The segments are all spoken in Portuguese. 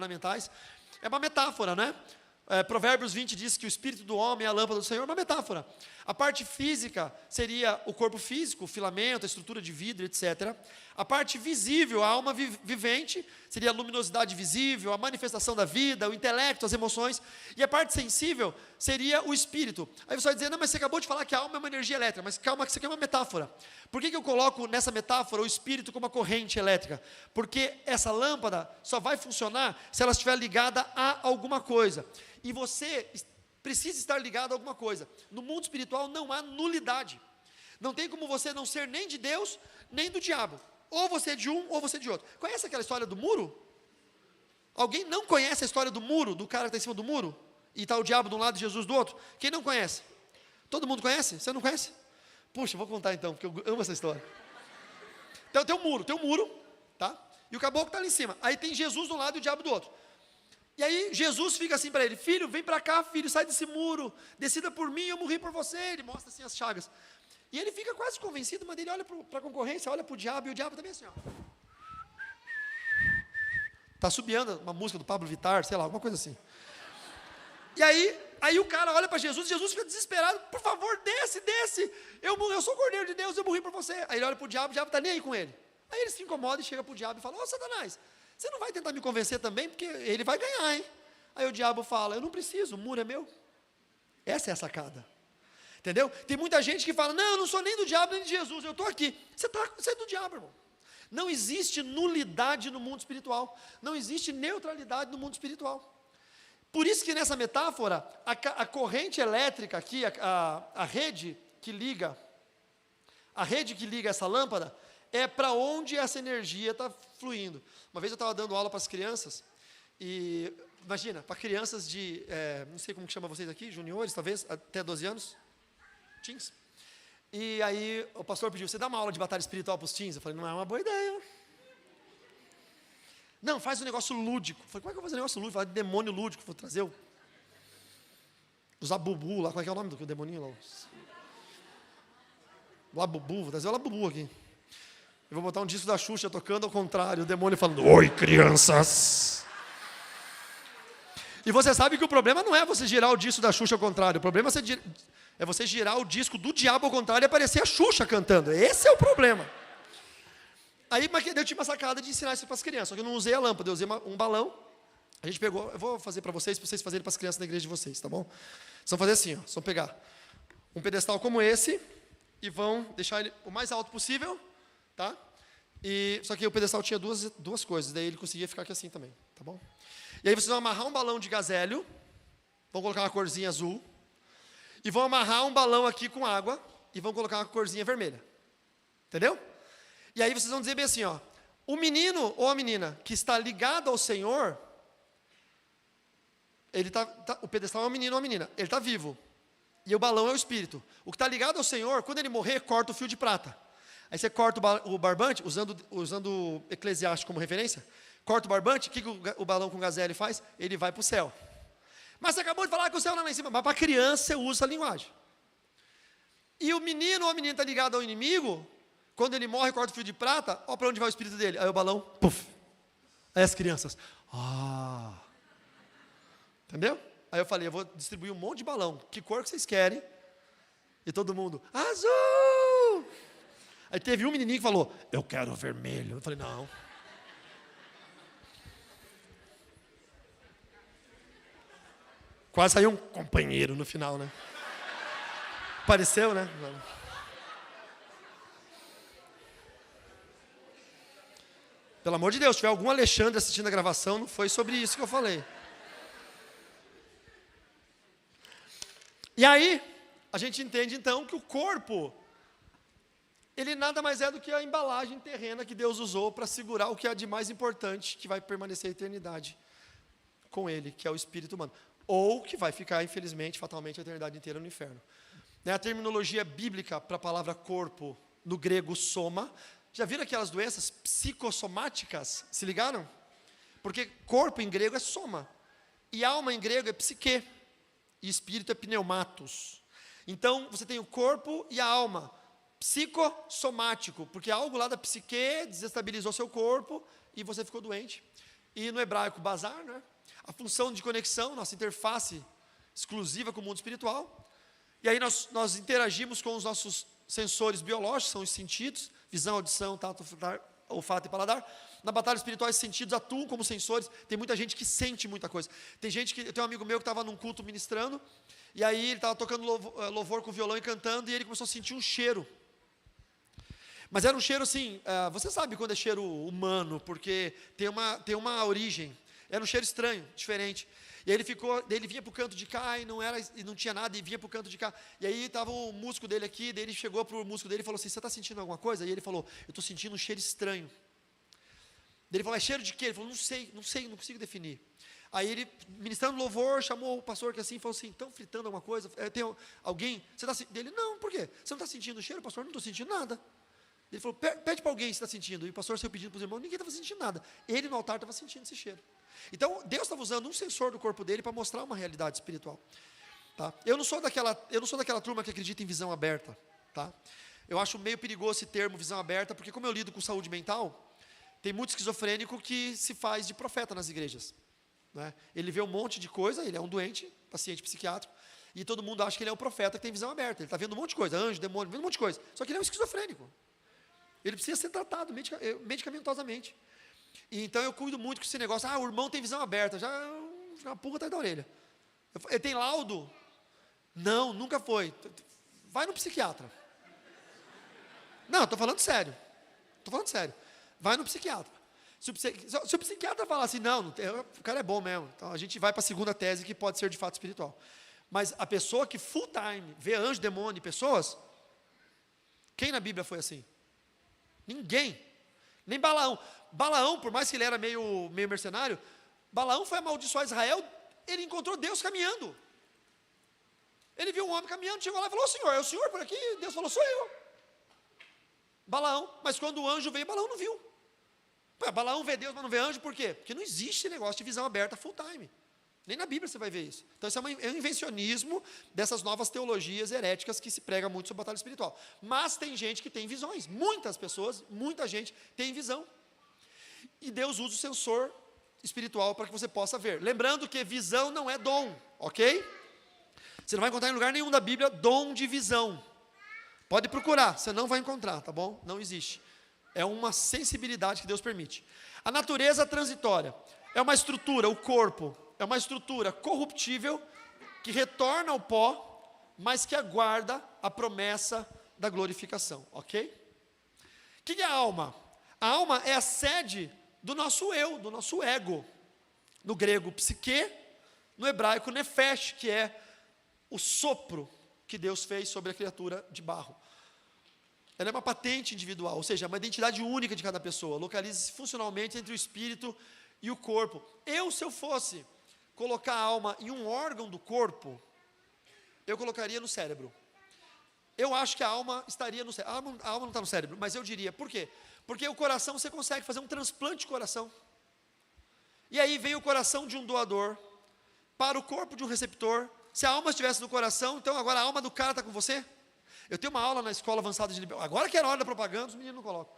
fundamentais. É uma metáfora, né? Provérbios 20 diz que o espírito do homem é a lâmpada do Senhor, é uma metáfora. A parte física seria o corpo físico, o filamento, a estrutura de vidro, etc. A parte visível, a alma vivente, seria a luminosidade visível, a manifestação da vida, o intelecto, as emoções. E a parte sensível seria o espírito. Aí você vai dizer, não, mas você acabou de falar que a alma é uma energia elétrica. Mas calma, que isso aqui é uma metáfora. Por que eu coloco nessa metáfora o espírito como uma corrente elétrica? Porque essa lâmpada só vai funcionar se ela estiver ligada a alguma coisa. E você precisa estar ligado a alguma coisa. No mundo espiritual não há nulidade. Não tem como você não ser nem de Deus, nem do diabo. Ou você é de um, ou você é de outro. Conhece aquela história do muro? Alguém não conhece a história do muro, do cara que está em cima do muro? E está o diabo de um lado e Jesus do outro? Quem não conhece? Todo mundo conhece? Você não conhece? Puxa, vou contar então, porque eu amo essa história. Então tem um muro, tá? E o caboclo está ali em cima. Aí tem Jesus de um lado e o diabo do outro. E aí Jesus fica assim para ele, filho, vem para cá, filho, sai desse muro, decida por mim, eu morri por você. Ele mostra assim as chagas. E ele fica quase convencido, mas ele olha para a concorrência, olha para o diabo, e o diabo também assim, ó. Está assobiando uma música do Pablo Vittar, sei lá, alguma coisa assim. E aí o cara olha para Jesus, e Jesus fica desesperado, por favor, desce, eu sou o Cordeiro de Deus, eu morri por você. Aí ele olha para o diabo está nem aí com ele. Aí ele se incomoda e chega para o diabo e fala, ô Satanás, você não vai tentar me convencer também, porque ele vai ganhar, hein? Aí o diabo fala, eu não preciso, o muro é meu. Essa é a sacada. Entendeu? Tem muita gente que fala, não, eu não sou nem do diabo nem de Jesus, eu estou aqui. Você é do diabo, irmão. Não existe nulidade no mundo espiritual. Não existe neutralidade no mundo espiritual. Por isso que nessa metáfora, a corrente elétrica aqui, a rede que liga essa lâmpada, é para onde essa energia está fluindo. Uma vez eu estava dando aula para as crianças, e imagina, para crianças de, não sei como que chama vocês aqui, juniores talvez, até 12 anos, teens. E aí o pastor pediu, você dá uma aula de batalha espiritual para os teens? Eu falei, não é uma boa ideia. Não, faz um negócio lúdico. Eu falei, como é que eu vou fazer um negócio lúdico? Falar de demônio lúdico, vou trazer os Labubu lá, como é que é o nome do demoninho lá? Labubu, vou trazer o Labubu aqui. Eu vou botar um disco da Xuxa tocando ao contrário, o demônio falando, oi crianças. E você sabe que o problema não é você girar o disco da Xuxa ao contrário, o problema é você girar o disco do diabo ao contrário e aparecer a Xuxa cantando, esse é o problema. Aí eu tive uma sacada de ensinar isso para as crianças, só que eu não usei a lâmpada, eu usei um balão, a gente pegou, eu vou fazer para vocês fazerem para as crianças da igreja de vocês, tá bom? Vocês vão fazer assim, ó, vocês vão pegar um pedestal como esse, e vão deixar ele o mais alto possível, tá? Só que o pedestal tinha duas coisas, daí ele conseguia ficar aqui assim também, tá bom? E aí vocês vão amarrar um balão de gazélio, vão colocar uma corzinha azul, e vão amarrar um balão aqui com água, e vão colocar uma corzinha vermelha, entendeu? E aí vocês vão dizer bem assim, ó, o menino ou a menina que está ligado ao Senhor, o pedestal é um menino ou uma menina, ele está vivo, e o balão é o espírito. O que está ligado ao Senhor, quando ele morrer, corta o fio de prata. Aí você corta o barbante, usando o Eclesiástico como referência, corta o barbante, o que o balão com gazelle faz? Ele vai para o céu. Mas você acabou de falar que o céu não é lá em cima, mas para criança você usa essa linguagem. E o menino ou a menina está ligado ao inimigo, quando ele morre, corta o fio de prata, olha para onde vai o espírito dele. Aí o balão, puf. Aí as crianças, entendeu? Aí eu falei, eu vou distribuir um monte de balão, que cor que vocês querem? E todo mundo, azul! Aí teve um menininho que falou, eu quero vermelho. Eu falei, não. Quase saiu um companheiro no final, né? Pareceu, né? Pelo amor de Deus, se tiver algum Alexandre assistindo a gravação, não foi sobre isso que eu falei. E aí, a gente entende então que o corpo, ele nada mais é do que a embalagem terrena que Deus usou para segurar o que é de mais importante, que vai permanecer a eternidade com ele, que é o espírito humano. Ou que vai ficar, infelizmente, fatalmente, a eternidade inteira no inferno. A terminologia bíblica para a palavra corpo, no grego soma, já viram aquelas doenças psicossomáticas? Se ligaram? Porque corpo em grego é soma, e alma em grego é psique, e espírito é pneumatos. Então, você tem o corpo e a alma, psicossomático, porque algo lá da psique desestabilizou seu corpo, e você ficou doente. e no hebraico bazar, né? A função de conexão, nossa interface exclusiva com o mundo espiritual. E aí nós interagimos com os nossos sensores biológicos, são os sentidos, visão, audição, tato, olfato e paladar. Na batalha espiritual, esses sentidos atuam como sensores. Tem muita gente que sente muita coisa. Eu tenho um amigo meu que estava num culto ministrando, e aí ele estava tocando louvor com violão e cantando, e ele começou a sentir um cheiro. Mas era um cheiro assim, você sabe quando é cheiro humano, porque tem uma origem. Era um cheiro estranho, diferente. E aí ele vinha para o canto de cá e não tinha nada, e vinha para o canto de cá. E aí estava o músico dele aqui, daí ele chegou para o músico dele e falou assim, você está sentindo alguma coisa? E ele falou, eu estou sentindo um cheiro estranho. Daí ele falou, é cheiro de quê? Ele falou, não sei, não consigo definir. Aí ele, ministrando louvor, chamou o pastor que assim, e falou assim, estão fritando alguma coisa? Tem alguém? Você está sentindo? Ele, não, por quê? Você não está sentindo o cheiro? Pastor, não estou sentindo nada. Ele falou, pede para alguém se está sentindo. E o pastor saiu pedindo para os irmãos, ninguém estava sentindo nada. Ele no altar estava sentindo esse cheiro. Então, Deus estava usando um sensor do corpo dele para mostrar uma realidade espiritual. Tá? Eu não sou daquela turma que acredita em visão aberta. Tá? Eu acho meio perigoso esse termo, visão aberta, porque como eu lido com saúde mental, tem muito esquizofrênico que se faz de profeta nas igrejas. Né? Ele vê um monte de coisa, ele é um doente, paciente psiquiátrico, e todo mundo acha que ele é um profeta que tem visão aberta. Ele está vendo um monte de coisa, anjo, demônio, vendo um monte de coisa. Só que ele é um esquizofrênico. Ele precisa ser tratado medicamentosamente. E então eu cuido muito com esse negócio, o irmão tem visão aberta, já uma pulga atrás da orelha. Ele tem laudo? Não, nunca foi. Vai no psiquiatra. Não, estou falando sério. Vai no psiquiatra. Se o psiquiatra falar assim, não, o cara é bom mesmo, então a gente vai para a segunda tese que pode ser de fato espiritual. Mas a pessoa que full time vê anjo, demônio e pessoas, quem na Bíblia foi assim? Ninguém. Nem Balaão. Balaão, por mais que ele era meio mercenário, Balaão foi amaldiçoar Israel, ele encontrou Deus caminhando. Ele viu um homem caminhando, chegou lá e falou, Senhor, é o Senhor por aqui? Deus falou, sou eu. Balaão, mas quando o anjo veio, Balaão não viu. Balaão vê Deus, mas não vê anjo, por quê? Porque não existe esse negócio de visão aberta full time. Nem na Bíblia você vai ver isso. Então isso é um invencionismo dessas novas teologias heréticas que se prega muito sobre batalha espiritual. Mas tem gente que tem visões. Muitas pessoas, muita gente tem visão. E Deus usa o sensor espiritual para que você possa ver. Lembrando que visão não é dom, ok? Você não vai encontrar em lugar nenhum da Bíblia dom de visão. Pode procurar, você não vai encontrar, tá bom? Não existe. É uma sensibilidade que Deus permite. A natureza transitória é uma estrutura, o corpo, é uma estrutura corruptível que retorna ao pó, mas que aguarda a promessa da glorificação, ok? O que é a alma? A alma é a sede do nosso eu, do nosso ego. No grego, psique, no hebraico, nefesh, que é o sopro que Deus fez sobre a criatura de barro. Ela é uma patente individual, ou seja, é uma identidade única de cada pessoa, localiza-se funcionalmente entre o espírito e o corpo. Se eu fosse colocar a alma em um órgão do corpo, eu colocaria no cérebro. Eu acho que a alma estaria no cérebro. A alma não está no cérebro, mas eu diria, por quê? Porque o coração, você consegue fazer um transplante de coração. E aí vem o coração de um doador para o corpo de um receptor. Se a alma estivesse no coração, então agora a alma do cara está com você? Eu tenho uma aula na escola avançada de libertadores. Agora que era hora da propaganda, os meninos não colocam.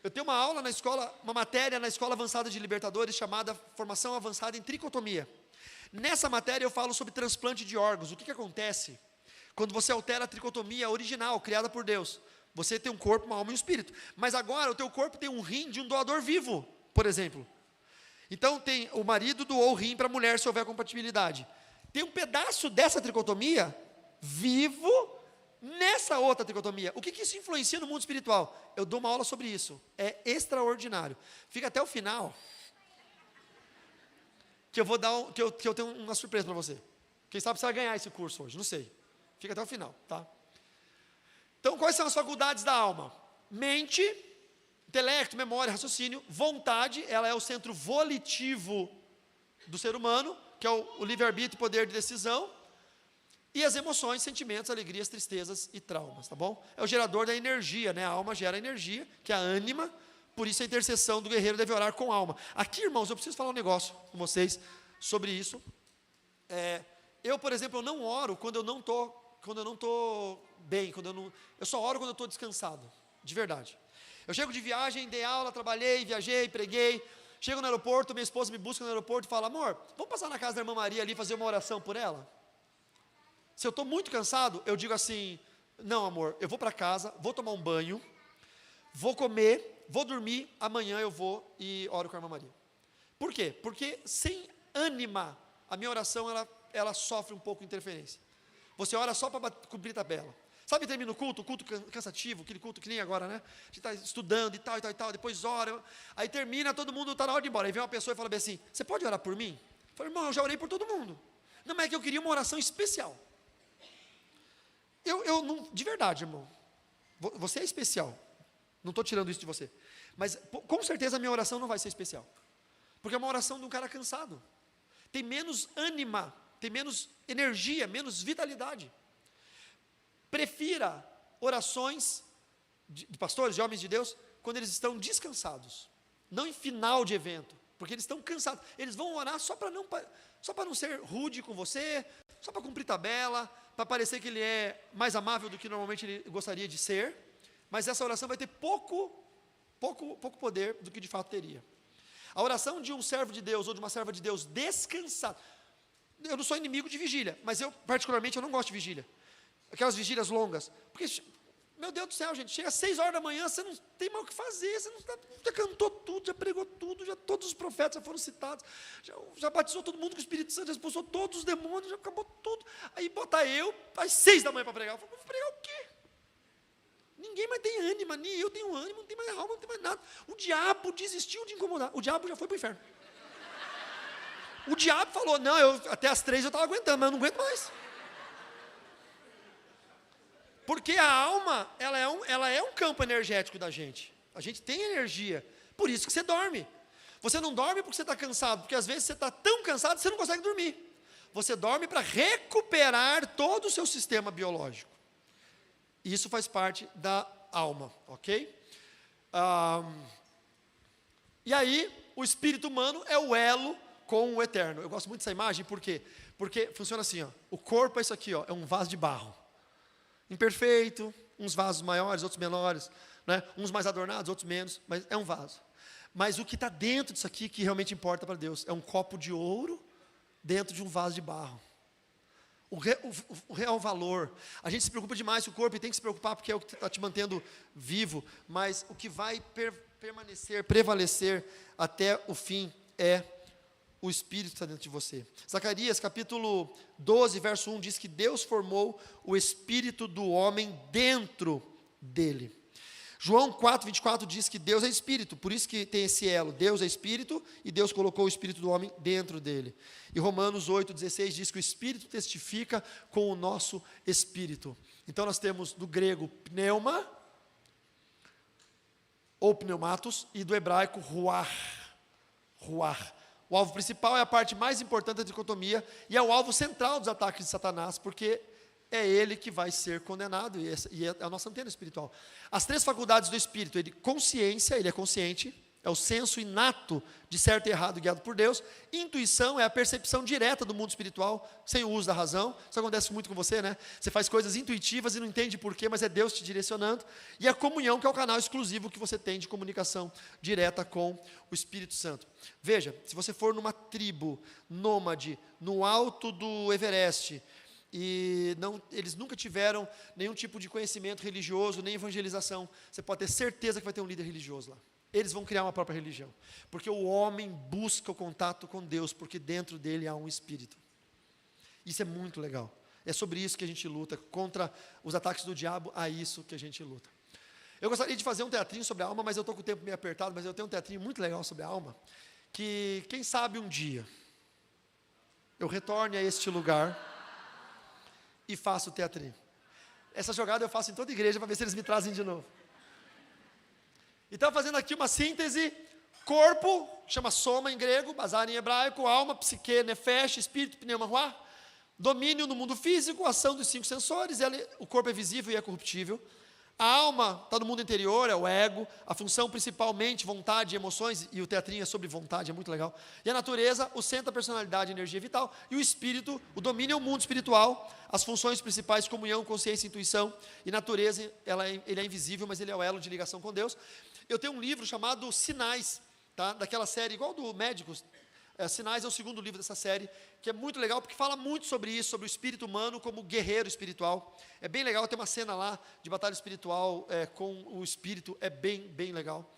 Eu tenho uma aula na escola, uma matéria na escola avançada de libertadores chamada Formação Avançada em Tricotomia. Nessa matéria eu falo sobre transplante de órgãos. O que acontece quando você altera a tricotomia original, criada por Deus? Você tem um corpo, uma alma e um espírito. Mas agora o teu corpo tem um rim de um doador vivo, por exemplo. Então tem o marido doou o rim para a mulher se houver compatibilidade. Tem um pedaço dessa tricotomia vivo nessa outra tricotomia. O que isso influencia no mundo espiritual? Eu dou uma aula sobre isso. É extraordinário. Fica até o final, que eu vou dar que eu tenho uma surpresa para você. Quem sabe você vai ganhar esse curso hoje, não sei. Fica até o final, tá? Então, quais são as faculdades da alma? Mente, intelecto, memória, raciocínio, vontade, ela é o centro volitivo do ser humano, que é o livre-arbítrio e poder de decisão, e as emoções, sentimentos, alegrias, tristezas e traumas, tá bom? É o gerador da energia, né? A alma gera energia, que é a ânima, por isso a intercessão do guerreiro deve orar com a alma. Aqui, irmãos, eu preciso falar um negócio com vocês sobre isso. Eu, por exemplo, eu não oro quando eu não estou bem, eu só oro quando eu estou descansado, de verdade. Eu chego de viagem, dei aula, trabalhei, viajei, preguei, Chego no aeroporto, minha esposa me busca no aeroporto e fala, amor, vamos passar na casa da irmã Maria ali, fazer uma oração por ela? Se eu estou muito cansado, eu digo assim, não amor, eu vou para casa, vou tomar um banho, vou comer, vou dormir, amanhã eu vou e oro com a irmã Maria. Por quê? Porque sem ânima, a minha oração, ela sofre um pouco de interferência. Você ora só para cumprir tabela. Sabe, termina o culto cansativo, aquele culto que nem agora, né? A gente está estudando e tal, depois ora, aí termina, todo mundo está na hora de ir embora. Aí vem uma pessoa e fala bem assim, você pode orar por mim? Eu falo, irmão, eu já orei por todo mundo. Não, mas é que eu queria uma oração especial. Eu não, de verdade, irmão, você é especial. Não estou tirando isso de você. Mas com certeza a minha oração não vai ser especial. Porque é uma oração de um cara cansado. Tem menos ânima, tem menos energia, menos vitalidade. Prefira orações de pastores, de homens de Deus, quando eles estão descansados, não em final de evento, porque eles estão cansados. Eles vão orar só para não ser rude com você, só para cumprir tabela, para parecer que ele é mais amável do que normalmente ele gostaria de ser, mas essa oração vai ter pouco poder do que de fato teria. A oração de um servo de Deus ou de uma serva de Deus descansado, eu não sou inimigo de vigília, mas particularmente eu não gosto de vigília. Aquelas vigílias longas, porque, meu Deus do céu, gente, chega às 6 horas da manhã, você não tem mais o que fazer, você já cantou tudo, já pregou tudo, já todos os profetas já foram citados, já batizou todo mundo com o Espírito Santo, já expulsou todos os demônios, já acabou tudo, aí botar eu às 6 da manhã para pregar, eu falo, vou pregar o quê? Ninguém mais tem ânima, nem eu tenho ânimo, não tem mais alma, não tem mais nada. O diabo desistiu de incomodar, o diabo já foi para o inferno. O diabo falou, não, até às 3 eu estava aguentando, mas eu não aguento mais. Porque a alma, ela é um campo energético da gente. A gente tem energia. Por isso que você dorme. Você não dorme porque você está cansado, porque às vezes você está tão cansado que você não consegue dormir. Você dorme para recuperar todo o seu sistema biológico. Isso faz parte da alma, ok? E aí, o espírito humano é o elo com o eterno. Eu gosto muito dessa imagem, por quê? Porque funciona assim, ó, o corpo é isso aqui, ó, é um vaso de barro. Imperfeito, uns vasos maiores, outros menores, né? Uns mais adornados, outros menos, mas é um vaso. Mas o que está dentro disso aqui, que realmente importa para Deus, é um copo de ouro dentro de um vaso de barro. O real valor, a gente se preocupa demais com o corpo e tem que se preocupar porque é o que está te mantendo vivo, mas o que vai prevalecer até o fim é o Espírito que está dentro de você. Zacarias capítulo 12, verso 1 diz que Deus formou o Espírito do homem dentro dele. João 4, 24 diz que Deus é Espírito, por isso que tem esse elo, Deus é Espírito e Deus colocou o Espírito do homem dentro dele. E Romanos 8, 16 diz que o Espírito testifica com o nosso Espírito. Então nós temos do grego pneuma, ou pneumatos, e do hebraico ruach. O alvo principal é a parte mais importante da dicotomia e é o alvo central dos ataques de Satanás, porque é ele que vai ser condenado e é a nossa antena espiritual. As 3 faculdades do espírito, consciência, ele é consciente, é o senso inato de certo e errado guiado por Deus. Intuição é a percepção direta do mundo espiritual, sem o uso da razão. Isso acontece muito com você, né? Você faz coisas intuitivas e não entende porquê, mas é Deus te direcionando. E a comunhão, que é o canal exclusivo que você tem de comunicação direta com o Espírito Santo. Veja, se você for numa tribo nômade, no alto do Everest, e eles nunca tiveram nenhum tipo de conhecimento religioso, nem evangelização, você pode ter certeza que vai ter um líder religioso lá. Eles vão criar uma própria religião, porque o homem busca o contato com Deus, porque dentro dele há um Espírito. Isso é muito legal. É sobre isso que a gente luta, contra os ataques do diabo, é isso que a gente luta. Eu gostaria de fazer um teatrinho sobre a alma, mas eu estou com o tempo meio apertado, mas eu tenho um teatrinho muito legal sobre a alma, que quem sabe um dia eu retorne a este lugar e faço o teatrinho. Essa jogada eu faço em toda igreja para ver se eles me trazem de novo. Então, fazendo aqui uma síntese, corpo, chama soma em grego, bazar em hebraico, alma, psique, nefesh, espírito, pneuma, ruach, domínio no mundo físico, ação dos 5 sensores, o corpo é visível e é corruptível. A alma está no mundo interior, é o ego, a função principalmente, vontade e emoções, e o teatrinho é sobre vontade, é muito legal. E a natureza, o centro da personalidade, energia vital, e o espírito, o domínio é o mundo espiritual, as funções principais, comunhão, consciência, intuição, e natureza, ele é invisível, mas ele é o elo de ligação com Deus. Eu tenho um livro chamado Sinais, tá? Daquela série, igual do Médicos, Sinais é o segundo livro dessa série, que é muito legal, porque fala muito sobre isso, sobre o espírito humano como guerreiro espiritual. É bem legal, tem uma cena lá de batalha espiritual com o espírito, é bem, bem legal.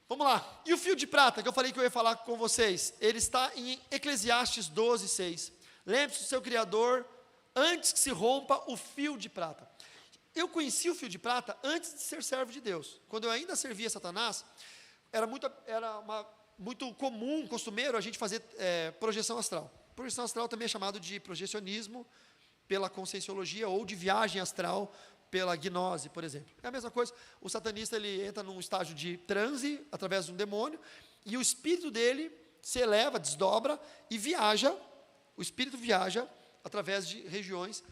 Vamos lá, e o fio de prata, que eu falei que eu ia falar com vocês, ele está em Eclesiastes 12:6. Lembre-se do seu Criador, antes que se rompa o fio de prata. Eu conheci o fio de prata antes de ser servo de Deus. Quando eu ainda servia Satanás, era muito comum, costumeiro, a gente fazer projeção astral. Projeção astral também é chamado de projecionismo pela conscienciologia ou de viagem astral pela gnose, por exemplo. É a mesma coisa, o satanista ele entra num estágio de transe através de um demônio e o espírito dele se eleva, desdobra e viaja, o espírito viaja através de regiões,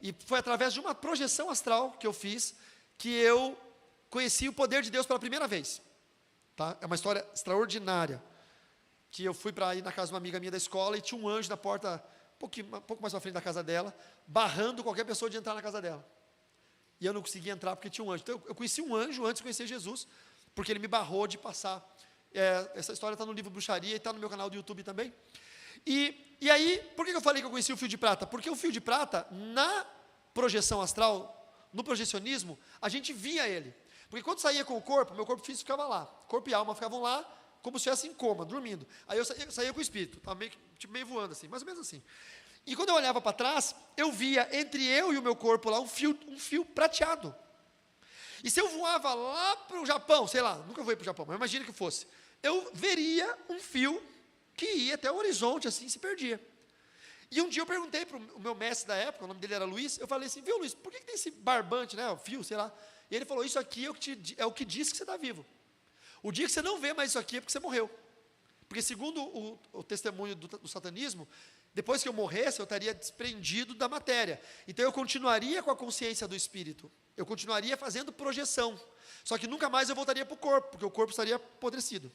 e foi através de uma projeção astral que eu fiz, que eu conheci o poder de Deus pela primeira vez. Tá? É uma história extraordinária, que eu fui para ir na casa de uma amiga minha da escola e tinha um anjo na porta, um pouco mais à frente da casa dela, barrando qualquer pessoa de entrar na casa dela. E eu não conseguia entrar porque tinha um anjo. Então eu conheci um anjo antes de conhecer Jesus, porque ele me barrou de passar. Essa história está no livro Bruxaria e está no meu canal do YouTube também. E aí, por que eu falei que eu conheci o fio de prata? Porque o fio de prata, na projeção astral, no projecionismo, a gente via ele. Porque quando saía com o corpo, meu corpo físico ficava lá. Corpo e alma ficavam lá, como se estivesse em coma, dormindo. Aí eu saía com o espírito, estava meio voando assim, mais ou menos assim. E quando eu olhava para trás, eu via entre eu e o meu corpo lá um fio prateado. E se eu voava lá para o Japão, sei lá, nunca voei para o Japão, mas imagina que fosse, eu veria um fio que ia até o horizonte, assim, se perdia. E um dia eu perguntei para o meu mestre da época, o nome dele era Luiz, eu falei assim, viu Luiz, por que tem esse barbante, né, o fio, sei lá. E ele falou, isso aqui é o que diz que você está vivo. O dia que você não vê mais isso aqui é porque você morreu. Porque segundo o testemunho do satanismo, depois que eu morresse, eu estaria desprendido da matéria. Então eu continuaria com a consciência do espírito. Eu continuaria fazendo projeção. Só que nunca mais eu voltaria para o corpo, porque o corpo estaria apodrecido.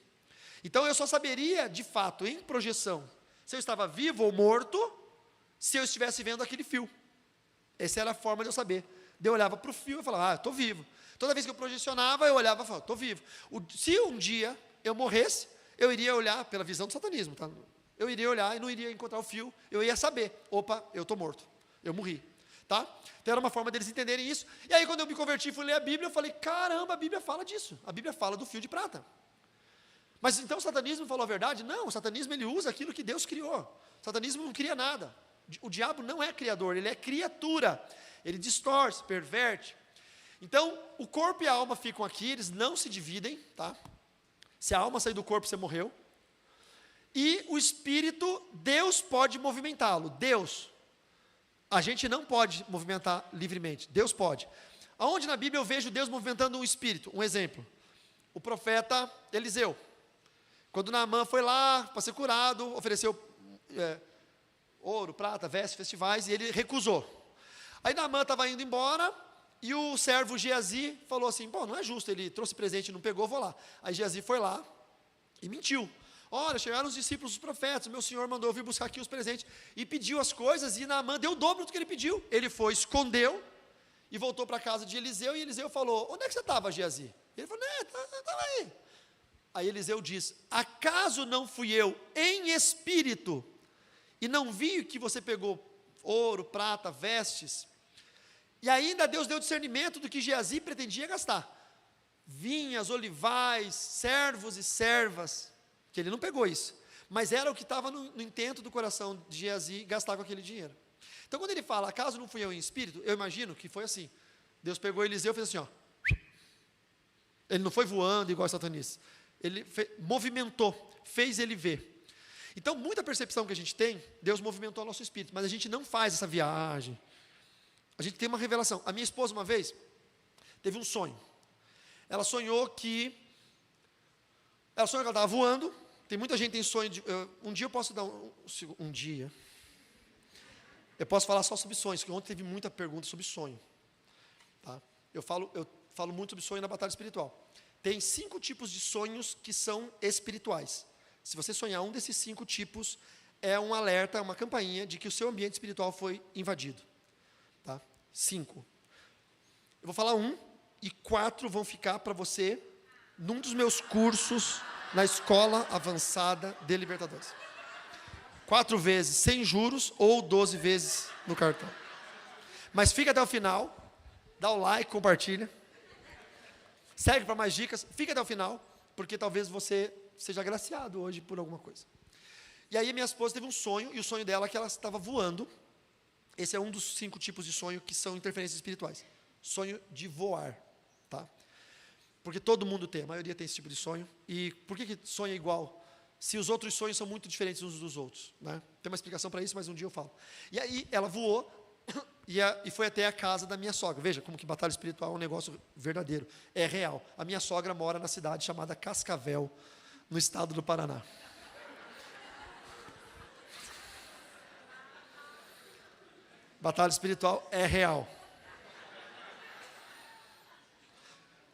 Então eu só saberia, de fato, em projeção, se eu estava vivo ou morto, se eu estivesse vendo aquele fio. Essa era a forma de eu saber. Daí eu olhava para o fio e falava, estou vivo. Toda vez que eu projecionava, eu olhava e falava, estou vivo. Se um dia eu morresse, eu iria olhar pela visão do satanismo, tá? Eu iria olhar e não iria encontrar o fio, eu ia saber, opa, eu estou morto, eu morri, tá? Então era uma forma deles entenderem isso. E aí quando eu me converti e fui ler a Bíblia, eu falei, caramba, a Bíblia fala disso, a Bíblia fala do fio de prata. Mas então o satanismo falou a verdade? Não, o satanismo ele usa aquilo que Deus criou. O satanismo não cria nada. O diabo não é criador, ele é criatura. Ele distorce, perverte. Então, o corpo e a alma ficam aqui, eles não se dividem, tá? Se a alma sair do corpo, você morreu. E o espírito, Deus pode movimentá-lo. Deus. A gente não pode movimentar livremente. Deus pode. Aonde na Bíblia eu vejo Deus movimentando um espírito? Um exemplo. O profeta Eliseu. Quando Naamã foi lá para ser curado, ofereceu ouro, prata, vestes, festivais, e ele recusou. Aí Naamã estava indo embora, e o servo Geazi falou assim, bom, não é justo, ele trouxe presente e não pegou, vou lá. Aí Geazi foi lá e mentiu. Olha, chegaram os discípulos dos profetas, o meu senhor mandou eu vir buscar aqui os presentes, e pediu as coisas, e Naamã deu o dobro do que ele pediu. Ele foi, escondeu, e voltou para a casa de Eliseu, e Eliseu falou, onde é que você estava, Geazi? Ele falou, estava aí. Aí Eliseu diz, acaso não fui eu em espírito, e não vi que você pegou ouro, prata, vestes? E ainda Deus deu discernimento do que Geazi pretendia gastar. Vinhas, olivais, servos e servas, que ele não pegou isso, mas era o que estava no intento do coração de Geazi gastar com aquele dinheiro. Então quando ele fala, acaso não fui eu em espírito, eu imagino que foi assim, Deus pegou Eliseu e fez assim, ó. Ele não foi voando igual os satanistas, ele movimentou, fez ele ver. Então muita percepção que a gente tem, Deus movimentou o nosso espírito, mas a gente não faz essa viagem, a gente tem uma revelação. A minha esposa uma vez, teve um sonho, ela sonhou que ela estava voando. Tem muita gente que tem sonho de, um dia eu posso dar um dia eu posso falar só sobre sonhos, porque ontem teve muita pergunta sobre sonho, tá? Eu falo muito sobre sonho na batalha espiritual. Tem 5 tipos de sonhos que são espirituais. Se você sonhar um desses 5 tipos, é um alerta, uma campainha de que o seu ambiente espiritual foi invadido, tá? 5. Eu vou falar 1 e 4 vão ficar para você num dos meus cursos na Escola Avançada de Libertadores. 4 vezes sem juros ou 12 vezes no cartão. Mas fica até o final, dá o like, compartilha. Segue para mais dicas, fica até o final, porque talvez você seja agraciado hoje por alguma coisa. E aí minha esposa teve um sonho, e o sonho dela é que ela estava voando. Esse é um dos 5 tipos de sonho que são interferências espirituais. Sonho de voar, tá? Porque todo mundo tem, a maioria tem esse tipo de sonho. E por que sonho é igual? Se os outros sonhos são muito diferentes uns dos outros, né? Tem uma explicação para isso, mas um dia eu falo. E aí ela voou e foi até a casa da minha sogra. Veja como que batalha espiritual é um negócio verdadeiro, é real. A minha sogra mora na cidade chamada Cascavel, no estado do Paraná. Batalha espiritual é real.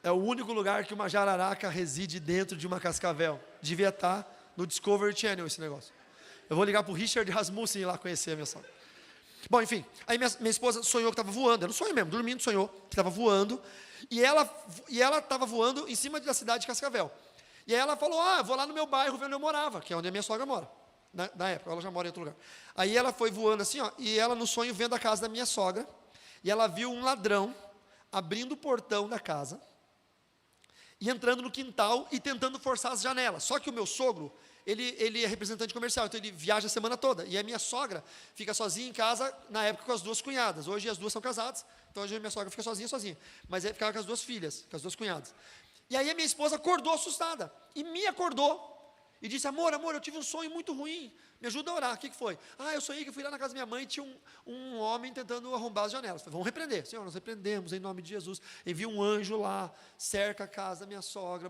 É o único lugar que uma jararaca reside dentro de uma cascavel. Devia estar no Discovery Channel esse negócio. Eu vou ligar para o Richard Rasmussen ir lá conhecer a minha sogra. Bom, enfim, aí minha esposa sonhou que estava voando, era um sonho mesmo, dormindo, sonhou que estava voando, e ela estava voando em cima da cidade de Cascavel. E aí ela falou, eu vou lá no meu bairro ver onde eu morava, que é onde a minha sogra mora, na época, ela já mora em outro lugar. Aí ela foi voando assim, e ela no sonho vendo a casa da minha sogra, e ela viu um ladrão abrindo o portão da casa, e entrando no quintal e tentando forçar as janelas. Só que o meu sogro, ele é representante comercial, então ele viaja a semana toda. E a minha sogra fica sozinha em casa, na época com as 2 cunhadas. Hoje as 2 são casadas, então hoje a minha sogra fica sozinha. Mas ficava com as 2 filhas, com as 2 cunhadas. E aí a minha esposa acordou assustada, e me acordou, e disse, amor, eu tive um sonho muito ruim, me ajuda a orar. O que foi? Eu sonhei que eu fui lá na casa da minha mãe e tinha um homem tentando arrombar as janelas. Falei, vamos repreender. Senhor, nós repreendemos em nome de Jesus. Envia um anjo lá, cerca a casa da minha sogra,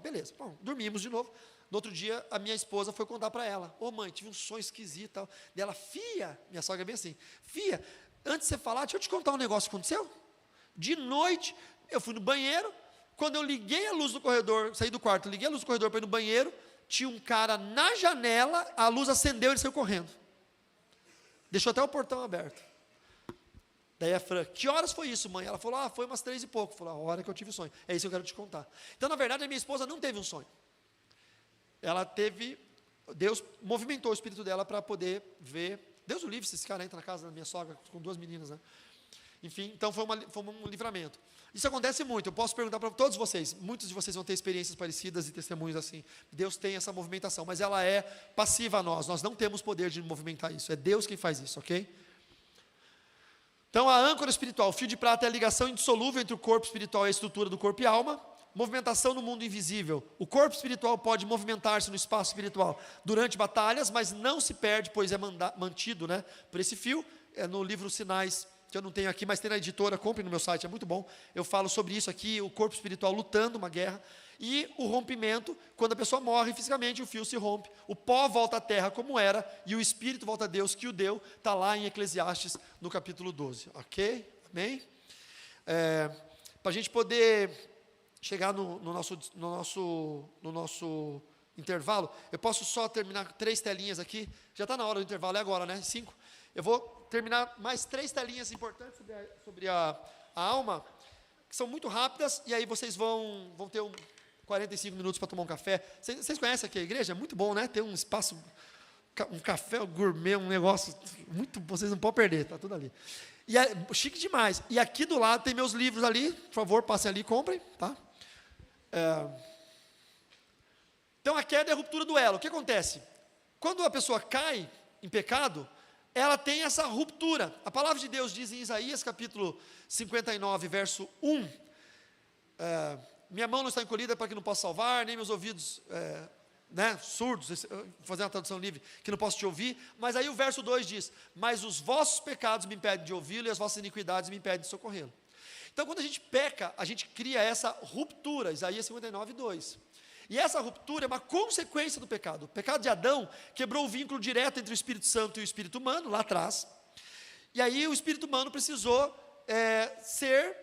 beleza. Bom, dormimos de novo. No outro dia, a minha esposa foi contar para ela, mãe, tive um sonho esquisito. Tal. E ela, filha, minha sogra é bem assim, filha, antes de você falar, deixa eu te contar um negócio que aconteceu. De noite, eu fui no banheiro, quando eu liguei a luz do corredor, saí do quarto, liguei a luz do corredor para ir no banheiro, tinha um cara na janela, a luz acendeu e ele saiu correndo. Deixou até o portão aberto. Daí a Fran, que horas foi isso, mãe? Ela falou, foi umas 3 e pouco. Falou, a hora que eu tive o sonho. É isso que eu quero te contar. Então, na verdade, a minha esposa não teve um sonho. Ela teve, Deus movimentou o espírito dela para poder ver. Deus o livre se esse cara entra na casa da minha sogra com 2 meninas, né? Enfim, então foi um livramento. Isso acontece muito, eu posso perguntar para todos vocês, muitos de vocês vão ter experiências parecidas e testemunhos assim. Deus tem essa movimentação, mas ela é passiva a nós não temos poder de movimentar isso, é Deus quem faz isso, ok? Então a âncora espiritual, o fio de prata é a ligação indissolúvel entre o corpo espiritual e a estrutura do corpo e alma. Movimentação no mundo invisível, o corpo espiritual pode movimentar-se no espaço espiritual durante batalhas, mas não se perde, pois é mantido, né, por esse fio. É no livro Sinais, que eu não tenho aqui, mas tem na editora, compre no meu site, é muito bom. Eu falo sobre isso aqui, o corpo espiritual lutando uma guerra, e o rompimento, quando a pessoa morre fisicamente, o fio se rompe, o pó volta à terra como era, e o espírito volta a Deus que o deu, está lá em Eclesiastes, no capítulo 12, ok? Amém? Para a gente poder chegar no nosso intervalo, eu posso só terminar 3 telinhas aqui, já está na hora do intervalo, é agora, né? 5. Eu vou terminar mais 3 telinhas importantes sobre a alma, que são muito rápidas, e aí vocês vão ter 45 minutos para tomar um café. Vocês conhecem aqui a igreja? É muito bom, né? Ter um espaço, um café gourmet, um negócio muito bom, vocês não podem perder, está tudo ali. E é chique demais. E aqui do lado tem meus livros ali, por favor, passem ali e comprem, tá? Então a queda é a ruptura do elo. O que acontece? Quando a pessoa cai em pecado, ela tem essa ruptura. A palavra de Deus diz em Isaías capítulo 59, verso 1, minha mão não está encolhida para que não possa salvar, nem meus ouvidos surdos, vou fazer uma tradução livre, que não posso te ouvir. Mas aí o verso 2 diz, mas os vossos pecados me impedem de ouvi-lo, e as vossas iniquidades me impedem de socorrê-lo. Então quando a gente peca, a gente cria essa ruptura, Isaías 59, 2. E essa ruptura é uma consequência do pecado. O pecado de Adão quebrou o vínculo direto entre o Espírito Santo e o Espírito humano, lá atrás. E aí o Espírito humano precisou ser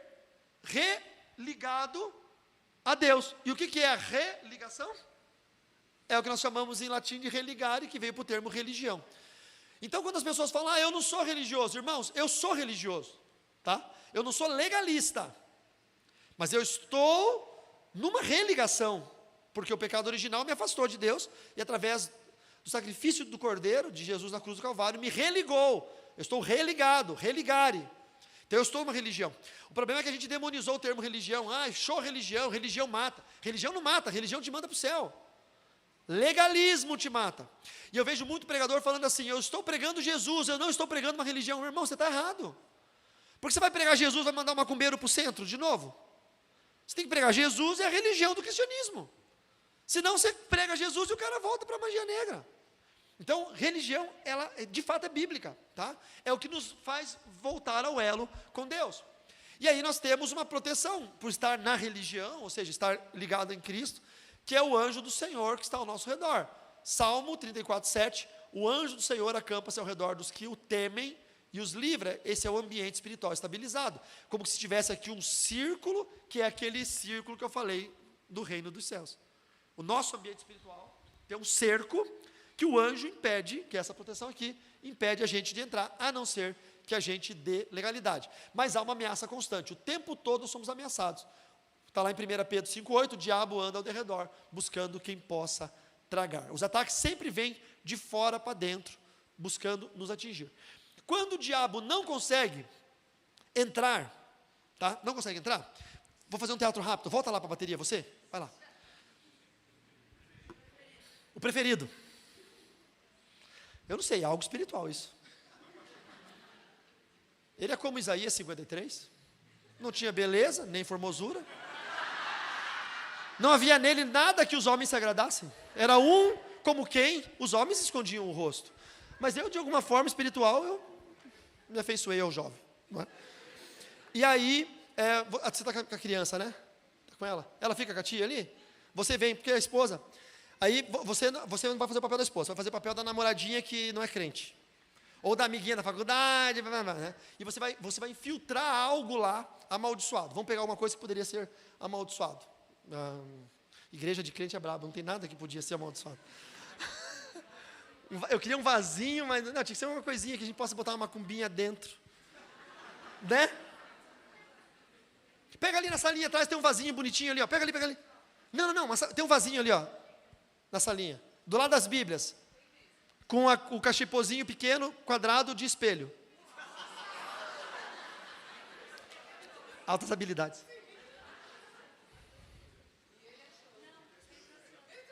religado a Deus. E o que é a religação? É o que nós chamamos em latim de religare, que veio para o termo religião. Então quando as pessoas falam, eu não sou religioso, irmãos, eu sou religioso, tá? Eu não sou legalista, mas eu estou numa religação, porque o pecado original me afastou de Deus, e através do sacrifício do Cordeiro, de Jesus na cruz do Calvário, me religou. Eu estou religado, religare. Então eu estou numa religião. O problema é que a gente demonizou o termo religião. Show religião, religião mata. Religião não mata, religião te manda para o céu. Legalismo te mata. E eu vejo muito pregador falando assim, eu estou pregando Jesus, eu não estou pregando uma religião. Meu irmão, você está errado. Porque você vai pregar Jesus, vai mandar um macumbeiro para o centro de novo? Você tem que pregar Jesus, é a religião do cristianismo. Senão você prega Jesus e o cara volta para a magia negra. Então, religião, ela de fato é bíblica, tá? É o que nos faz voltar ao elo com Deus. E aí nós temos uma proteção por estar na religião, ou seja, estar ligado em Cristo, que é o anjo do Senhor que está ao nosso redor. Salmo 34:7, o anjo do Senhor acampa-se ao redor dos que o temem e os livra. Esse é o ambiente espiritual estabilizado. Como se tivesse aqui um círculo, que é aquele círculo que eu falei do reino dos céus. O nosso ambiente espiritual tem um cerco que o anjo impede, que é essa proteção aqui, impede a gente de entrar, a não ser que a gente dê legalidade. Mas há uma ameaça constante, o tempo todo somos ameaçados. Está lá em 1 Pedro 5,8, o diabo anda ao derredor, buscando quem possa tragar. Os ataques sempre vêm de fora para dentro, buscando nos atingir. Quando o diabo não consegue entrar, tá? Não consegue entrar, vou fazer um teatro rápido, volta lá para a bateria, você, vai lá. O preferido. Eu não sei, é algo espiritual isso. Ele é como Isaías 53. Não tinha beleza, nem formosura. Não havia nele nada que os homens se agradassem. Era um como quem os homens escondiam o rosto. Mas eu, de alguma forma espiritual, eu me afeiçoei ao jovem. Não é? E aí, você está com a criança, né? Está com ela? Ela fica com a tia ali? Você vem, porque é a esposa. Aí você não vai fazer o papel da esposa, vai fazer o papel da namoradinha que não é crente. Ou da amiguinha da faculdade, né? E você vai infiltrar algo lá amaldiçoado. Vamos pegar uma coisa que poderia ser amaldiçoado. Igreja de crente é brabo, não tem nada que podia ser amaldiçoado. Eu queria um vasinho, mas não, tinha que ser uma coisinha que a gente possa botar uma macumbinha dentro. Né? Pega ali na salinha atrás, tem um vasinho bonitinho ali, ó. Pega ali. Não, mas tem um vasinho ali, ó. Na salinha, do lado das Bíblias, com o cachepozinho pequeno, quadrado de espelho. Altas habilidades.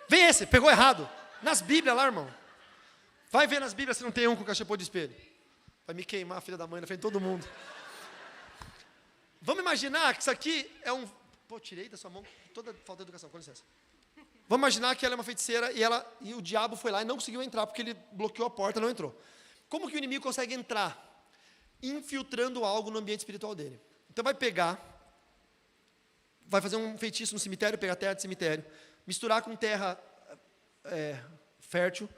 Vem esse, pegou errado. Nas Bíblias lá, irmão. Vai ver nas Bíblias se não tem um com cachepô de espelho. Vai me queimar, filha da mãe, na frente de todo mundo. Vamos imaginar que isso aqui é um... Pô, tirei da sua mão toda falta de educação, com licença. Vamos imaginar que ela é uma feiticeira e o diabo foi lá e não conseguiu entrar, porque ele bloqueou a porta e não entrou. Como que o inimigo consegue entrar? Infiltrando algo no ambiente espiritual dele. Então vai fazer um feitiço no cemitério, pegar terra de cemitério, misturar com terra fértil,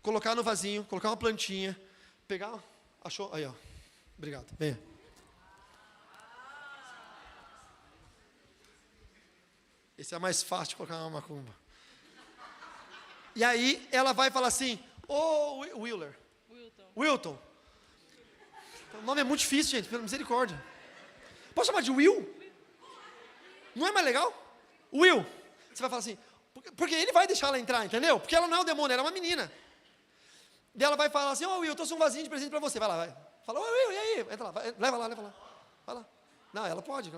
colocar no vasinho, colocar uma plantinha, pegar, achou, aí ó, obrigado, venha. Esse é mais fácil de colocar uma macumba. E aí ela vai falar assim, Wilton. O nome é muito difícil, gente, pela misericórdia. Posso chamar de Will? Não é mais legal? Will. Você vai falar assim, porque ele vai deixar ela entrar, entendeu? Porque ela não é o demônio, ela é uma menina. E ela vai falar assim, Will, eu trouxe um vasinho de presente para você. Vai lá, vai. Fala, Will, e aí? Entra lá, leva lá. Vai lá. Não, ela pode.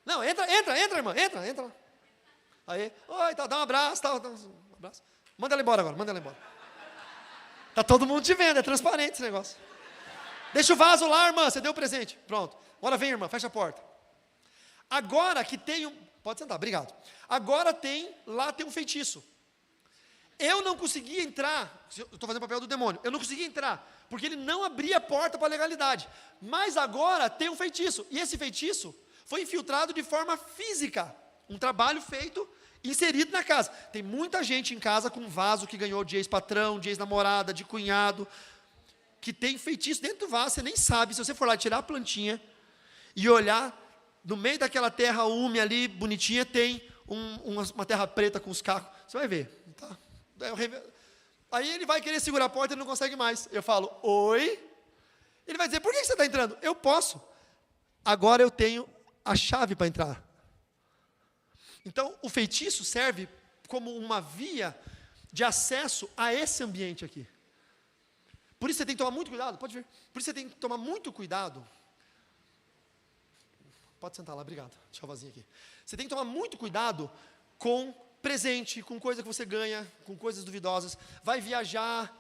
Não, entra, irmã, entra lá. Aí, oi, tá, dá um abraço, tá, um abraço. Manda ela embora agora, Tá todo mundo te vendo, é transparente esse negócio. Deixa o vaso lá, irmã, você deu o presente. Pronto. Agora vem, irmã, fecha a porta. Agora que tem pode sentar, obrigado. Agora tem um feitiço. Eu não conseguia entrar, eu estou fazendo o papel do demônio, eu não conseguia entrar, porque ele não abria a porta para a legalidade. Mas agora tem um feitiço, e esse feitiço foi infiltrado de forma física. Um trabalho feito, inserido na casa. Tem muita gente em casa com um vaso que ganhou de ex-patrão, de ex-namorada, de cunhado, que tem feitiço dentro do vaso, você nem sabe. Se você for lá tirar a plantinha e olhar, no meio daquela terra úmida ali, bonitinha, tem uma terra preta com os cacos. Você vai ver. Tá? Aí ele vai querer segurar a porta e ele não consegue mais. Eu falo, oi? Ele vai dizer, por que você está entrando? Eu posso. Agora eu tenho a chave para entrar. Então, o feitiço serve como uma via de acesso a esse ambiente aqui. Por isso você tem que tomar muito cuidado, pode vir. Por isso você tem que tomar muito cuidado. Pode sentar lá, obrigado. Deixa eu vazio aqui. Você tem que tomar muito cuidado com presente, com coisa que você ganha, com coisas duvidosas. Vai viajar,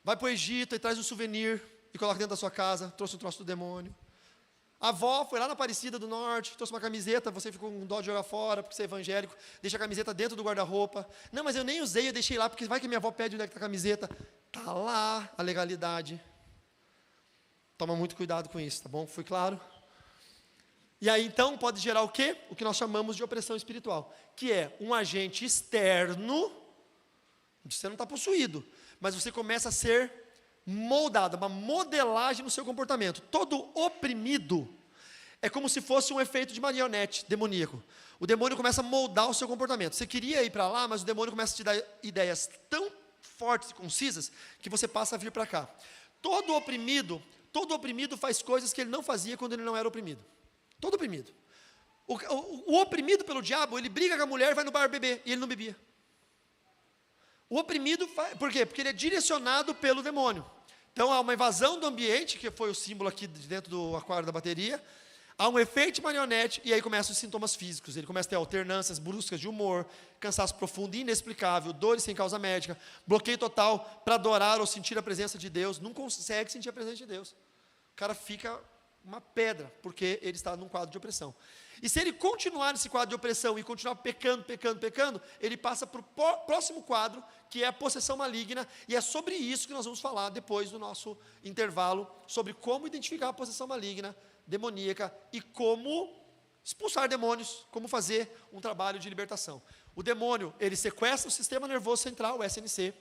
vai para o Egito e traz um souvenir e coloca dentro da sua casa, trouxe um troço do demônio. A avó foi lá na Aparecida do Norte, trouxe uma camiseta, você ficou com dó de jogar fora, porque você é evangélico, deixa a camiseta dentro do guarda-roupa. Não, mas eu nem usei, eu deixei lá, porque vai que minha avó pede onde é que está a camiseta. Está lá a legalidade. Toma muito cuidado com isso, tá bom? Foi claro? E aí, então, pode gerar o quê? O que nós chamamos de opressão espiritual, que é um agente externo, você não está possuído, mas você começa a ser moldado, uma modelagem no seu comportamento. Todo oprimido é como se fosse um efeito de marionete demoníaco. O demônio começa a moldar o seu comportamento. Você queria ir para lá, mas o demônio começa a te dar ideias tão fortes e concisas que você passa a vir para cá. Todo oprimido faz coisas que ele não fazia quando ele não era oprimido. Todo oprimido. O oprimido pelo diabo, ele briga com a mulher e vai no bar beber, e ele não bebia. O oprimido, por quê? Porque ele é direcionado pelo demônio. Então há uma invasão do ambiente, que foi o símbolo aqui de dentro do aquário da bateria, há um efeito de marionete, e aí começam os sintomas físicos. Ele começa a ter alternâncias bruscas de humor, cansaço profundo e inexplicável, dores sem causa médica, bloqueio total para adorar ou sentir a presença de Deus, não consegue sentir a presença de Deus. O cara fica uma pedra, porque ele está num quadro de opressão. E se ele continuar nesse quadro de opressão e continuar pecando, ele passa para o próximo quadro, que é a possessão maligna, e é sobre isso que nós vamos falar depois do nosso intervalo, sobre como identificar a possessão maligna, demoníaca, e como expulsar demônios, como fazer um trabalho de libertação. O demônio, ele sequestra o sistema nervoso central, o SNC,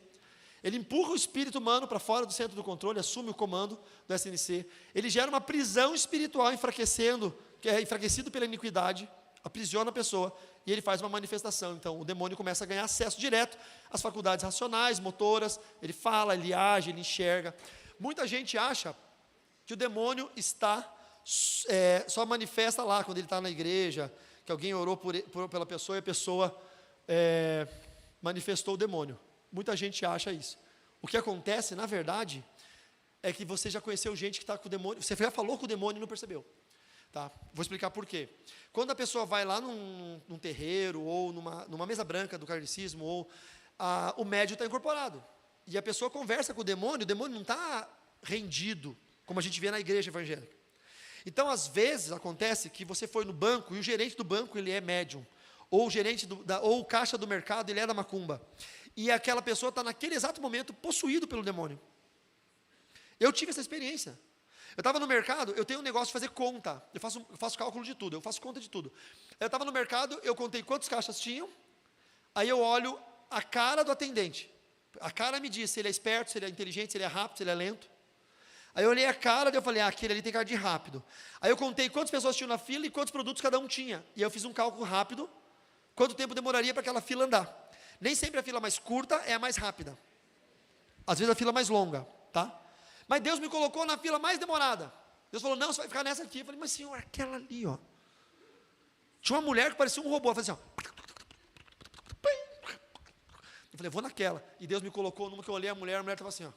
ele empurra o espírito humano para fora do centro do controle, assume o comando do SNC, ele gera uma prisão espiritual que é enfraquecido pela iniquidade, aprisiona a pessoa, e ele faz uma manifestação. Então o demônio começa a ganhar acesso direto às faculdades racionais, motoras, ele fala, ele age, ele enxerga. Muita gente acha que o demônio só manifesta lá, quando ele está na igreja, que alguém orou pela pessoa e a pessoa manifestou o demônio. Muita gente acha isso. O que acontece, na verdade, é que você já conheceu gente que está com o demônio, você já falou com o demônio e não percebeu. Tá? Vou explicar por quê. Quando a pessoa vai lá num terreiro, ou numa mesa branca do kardecismo, o médium está incorporado. E a pessoa conversa com o demônio não está rendido, como a gente vê na igreja evangélica. Então, às vezes, acontece que você foi no banco, e o gerente do banco, ele é médium. Ou o gerente, ou o caixa do mercado, ele é da macumba. E aquela pessoa está naquele exato momento possuído pelo demônio. Eu tive essa experiência. Eu estava no mercado, eu tenho um negócio de fazer conta. Eu faço cálculo de tudo, eu faço conta de tudo. Eu estava no mercado, eu contei quantos caixas tinham, aí eu olho a cara do atendente. A cara me diz se ele é esperto, se ele é inteligente, se ele é rápido, se ele é lento. Aí eu olhei a cara e eu falei, aquele ali tem cara de rápido. Aí eu contei quantas pessoas tinham na fila e quantos produtos cada um tinha. E aí eu fiz um cálculo rápido, quanto tempo demoraria para aquela fila andar. Nem sempre a fila mais curta é a mais rápida. Às vezes a fila mais longa, tá? Mas Deus me colocou na fila mais demorada. Deus falou, não, você vai ficar nessa aqui. Eu falei, mas Senhor, aquela ali, ó. Tinha uma mulher que parecia um robô, fazia assim, ó. Eu falei, vou naquela. E Deus me colocou numa que eu olhei a mulher estava assim, ó.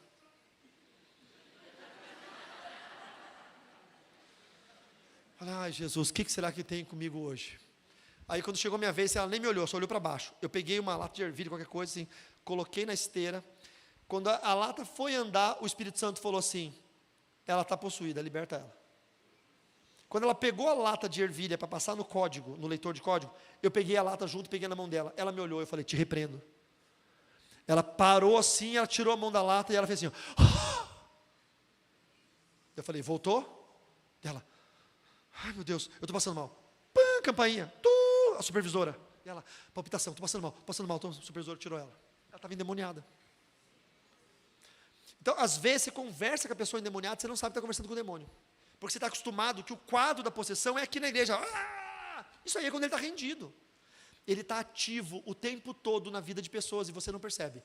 Falei, ai Jesus, o que será que tem comigo hoje? Aí quando chegou a minha vez, ela nem me olhou, só olhou para baixo. Eu peguei uma lata de ervilha, qualquer coisa assim, coloquei na esteira. Quando a lata foi andar, o Espírito Santo falou assim, ela está possuída, liberta ela. Quando ela pegou a lata de ervilha para passar no código, no leitor de código, eu peguei a lata junto, peguei na mão dela. Ela me olhou, eu falei, te repreendo. Ela parou assim, ela tirou a mão da lata e ela fez assim, ó. Eu falei, voltou? Ela, ai meu Deus, eu estou passando mal. Pã, campainha, a supervisora. E ela, palpitação, estou passando mal. Então a supervisora tirou ela. Ela estava endemoniada. Então, às vezes, você conversa com a pessoa endemoniada, você não sabe que está conversando com o demônio. Porque você está acostumado que o quadro da possessão é aqui na igreja. Isso aí é quando ele está rendido. Ele está ativo o tempo todo na vida de pessoas e você não percebe.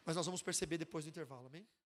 Mas nós vamos perceber depois do intervalo, amém?